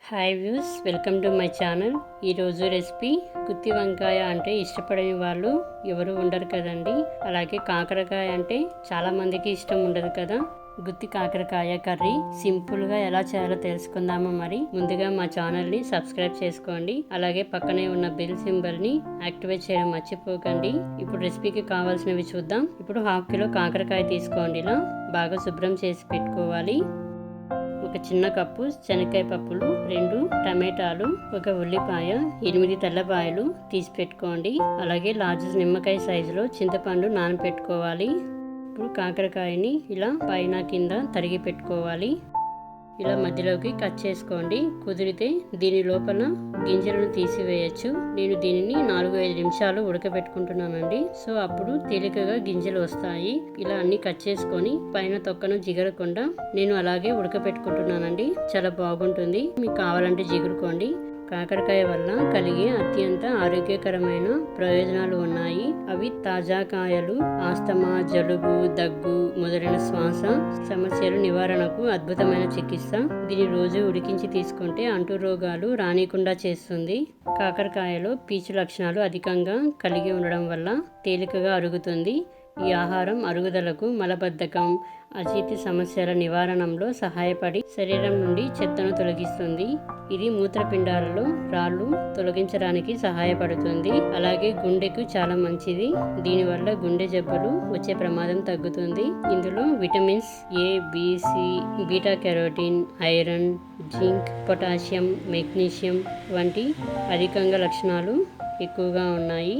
Hi views, welcome to my channel. ఈరోజు recipe గుత్తి వంకాయ. అంటే ఇష్టపడని వాళ్ళు ఎవరు ఉండరు కదండి. అలాగే కాకరకాయ అంటే చాలామందికి ఇష్టం ఉండదు కదా. గుత్తి కాకరకాయ కర్రీ సింపుల్గా ఎలా చేయాలో తెలుసుకుందాము. మరి ముందుగా మా ఛానల్ని సబ్స్క్రైబ్ చేసుకోండి. అలాగే పక్కనే ఉన్న బెల్ సింబల్ని యాక్టివేట్ చేయడం మర్చిపోకండి. ఇప్పుడు రెసిపీకి కావాల్సినవి చూద్దాం. ఇప్పుడు 1/2 కిలో కాకరకాయ తీసుకోండి. ఇలా బాగా శుభ్రం చేసి పెట్టుకోవాలి. ఒక చిన్న కప్పు శనక్కాయ పప్పులు, 2 టమాటాలు, ఒక ఉల్లిపాయ, 8 తెల్లపాయలు తీసి పెట్టుకోండి. అలాగే లార్జ్ నిమ్మకాయ సైజులో చింతపండు నానబెట్టుకోవాలి. ఇప్పుడు కాకరకాయని ఇలా పైన కింద తరిగి పెట్టుకోవాలి. ఇలా మధ్యలోకి కట్ చేసుకోండి. కుదిరితే దీని లోపల గింజలను తీసివేయచ్చు. నేను దీనిని 4-5 నిమిషాలు ఉడకబెట్టుకుంటున్నానండి. సో అప్పుడు తేలికగా గింజలు వస్తాయి. ఇలా అన్ని కట్ చేసుకొని పైన తొక్కను జిగరకుండా నేను అలాగే ఉడకబెట్టుకుంటున్నానండి. చాలా బాగుంటుంది. మీకు కావాలంటే జిగురుకోండి. కాకరకాయ వల్ల కలిగే అత్యంత ఆరోగ్యకరమైన ప్రయోజనాలు ఉన్నాయి. అవి తాజా కాయలు ఆస్తమా, జలుబు, దగ్గు మొదలైన శ్వాస సమస్యల నివారణకు అద్భుతమైన చికిత్స. దీన్ని రోజు ఉడికించి తీసుకుంటే అంటు రోగాలు రానికుండా చేస్తుంది. కాకరకాయలో పీచు లక్షణాలు అధికంగా కలిగి ఉండడం వల్ల తేలికగా అరుగుతుంది. ఈ ఆహారం అరుగుదలకు, మలబద్ధకం, అజీర్తి సమస్యల నివారణలో సహాయపడి శరీరం నుండి చెత్తను తొలగిస్తుంది. ఇది మూత్రపిండాలలో రాళ్ళు తొలగించడానికి సహాయపడుతుంది. అలాగే గుండెకు చాలా మంచిది. దీనివల్ల గుండె జబ్బులు వచ్చే ప్రమాదం తగ్గుతుంది. ఇందులో vitamins A, B, C, beta carotene, iron, zinc, potassium, magnesium వంటి అధికంగా లక్షణాలు ఎక్కువగా ఉన్నాయి.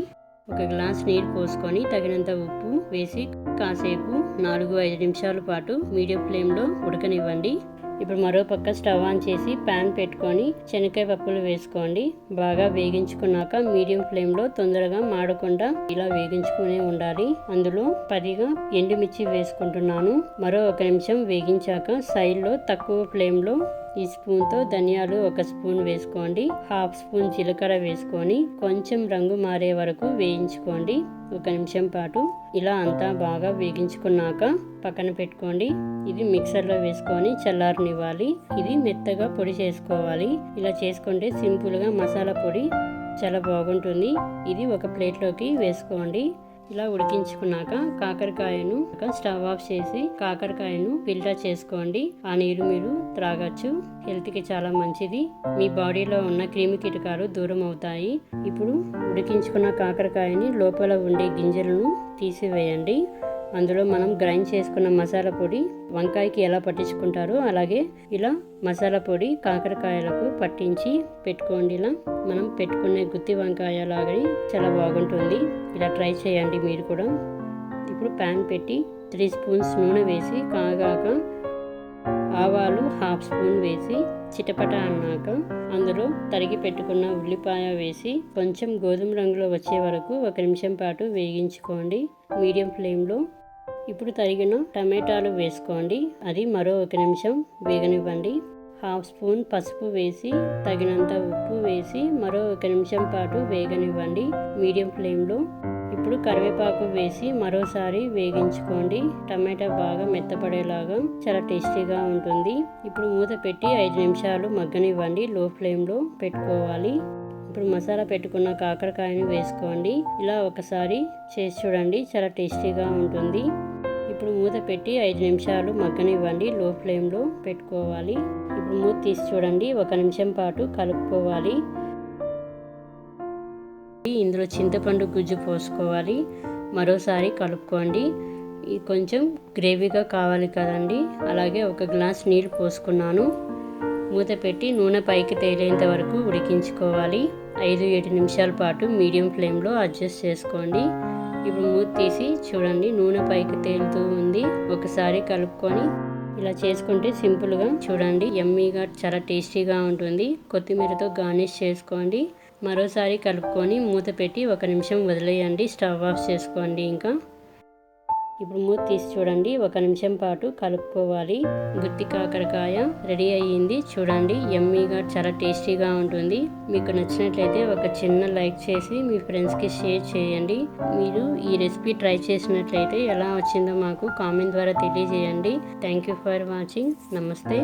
ఒక గ్లాస్ నీరు పోసుకొని తగినంత ఉప్పు వేసి కాసేపు 4-5 నిమిషాల పాటు మీడియం ఫ్లేమ్లో ఉడకనివ్వండి. ఇప్పుడు మరో పక్క స్టవ్ ఆన్ చేసి ప్యాన్ పెట్టుకొని శనక్కాయ పప్పులు వేసుకోండి. బాగా వేగించుకున్నాక మీడియం ఫ్లేమ్లో తొందరగా మాడకుండా ఇలా వేగించుకునే ఉండాలి. అందులో 10 ఎండుమిర్చి వేసుకుంటున్నాను. మరో 1 నిమిషం వేగించాక సైడ్లో తక్కువ ఫ్లేమ్లో ఈ స్పూన్తో ధనియాలు 1 స్పూన్ వేసుకోండి. 1/2 స్పూన్ జీలకర్ర వేసుకొని కొంచెం రంగు మారే వరకు వేయించుకోండి. 1 నిమిషం పాటు ఇలా అంతా బాగా వేగించుకున్నాక పక్కన పెట్టుకోండి. ఇది మిక్సర్లో వేసుకొని చల్లారనివ్వాలి. ఇది మెత్తగా పొడి చేసుకోవాలి. ఇలా చేసుకుంటే సింపుల్గా మసాలా పొడి చాలా బాగుంటుంది. ఇది ఒక ప్లేట్లోకి వేసుకోండి. ఇలా ఉడికించుకున్నాక కాకరకాయను స్టవ్ ఆఫ్ చేసి కాకరకాయను ఫిల్టర్ చేసుకోండి. ఆ నీరు మీరు త్రాగచ్చు. హెల్త్కి చాలా మంచిది. మీ బాడీలో ఉన్న క్రిమి కీటకాలు దూరం అవుతాయి. ఇప్పుడు ఉడికించుకున్న కాకరకాయని లోపల ఉండే గింజలను తీసివేయండి. అందులో మనం గ్రైండ్ చేసుకున్న మసాలా పొడి వంకాయకి ఎలా పట్టించుకుంటారో అలాగే ఇలా మసాలా పొడి కాకరకాయలకు పట్టించి పెట్టుకోండి. ఇలా మనం పెట్టుకునే గుత్తి వంకాయ లాగా చాలా బాగుంటుంది. ఇలా ట్రై చేయండి మీరు కూడా. ఇప్పుడు ప్యాన్ పెట్టి 3 స్పూన్స్ నూనె వేసి కాగాక ఆవాలు 1/2 స్పూన్ వేసి చిటపట అన్నాక అందులో తరిగి పెట్టుకున్న ఉల్లిపాయ వేసి కొంచెం గోధుమ రంగులో వచ్చే వరకు 1 నిమిషం పాటు వేగించుకోండి మీడియం ఫ్లేమ్లో. ఇప్పుడు తరిగిన టమాటాలు వేసుకోండి. అది మరో 1 నిమిషం వేగనివ్వండి. 1/2 స్పూన్ పసుపు వేసి తగినంత ఉప్పు వేసి మరో 1 నిమిషం పాటు వేగనివ్వండి మీడియం ఫ్లేమ్లో. ఇప్పుడు కరివేపాకు వేసి మరోసారి వేగించుకోండి. టమాటా బాగా మెత్తపడేలాగా చాలా టేస్టీగా ఉంటుంది. ఇప్పుడు మూత పెట్టి 5 నిమిషాలు మగ్గనివ్వండి. లో ఫ్లేమ్లో పెట్టుకోవాలి. ఇప్పుడు మసాలా పెట్టుకున్న కాకరకాయని వేసుకోండి. ఇలా ఒకసారి చేసి చూడండి, చాలా టేస్టీగా ఉంటుంది. ఇప్పుడు మూత పెట్టి 5 నిమిషాలు మగ్గనివ్వండి. లో ఫ్లేమ్లో పెట్టుకోవాలి. ఇప్పుడు మూత తీసి చూడండి. 1 నిమిషం పాటు కలుపుకోవాలి. ఇందులో చింతపండు గుజ్జు పోసుకోవాలి. మరోసారి కలుపుకోండి. ఇది కొంచెం గ్రేవీగా కావాలి కదండి. అలాగే 1 గ్లాస్ నీళ్ళు పోసుకున్నాను. మూత పెట్టి నూనె పైకి తేలేంత వరకు ఉడికించుకోవాలి. 5-7 నిమిషాల పాటు మీడియం ఫ్లేమ్లో అడ్జస్ట్ చేసుకోండి. ఇప్పుడు మూత తీసి చూడండి, నూనె పైకి తేలుతూ ఉంది. ఒకసారి కలుపుకొని ఇలా చేసుకుంటే సింపుల్గా చూడండి యమ్మీగా చాలా టేస్టీగా ఉంటుంది. కొత్తిమీరతో గార్నిష్ చేసుకోండి. మరోసారి కలుపుకొని మూత పెట్టి 1 నిమిషం వదిలేయండి. స్టవ్ ఆఫ్ చేసుకోండి. ఇంకా ఇప్పుడు మూత తీసి చూడండి, 1 నిమిషం పాటు కలుపుకోవాలి. గుత్తి కాకరకాయ రెడీ అయ్యింది. చూడండి యమ్మీగా చాలా టేస్టీగా ఉంటుంది. మీకు నచ్చినట్లయితే ఒక చిన్న లైక్ చేసి మీ ఫ్రెండ్స్కి షేర్ చేయండి. మీరు ఈ రెసిపీ ట్రై చేసినట్లయితే ఎలా వచ్చిందో మాకు కామెంట్ ద్వారా తెలియజేయండి. Thank you for watching. నమస్తే.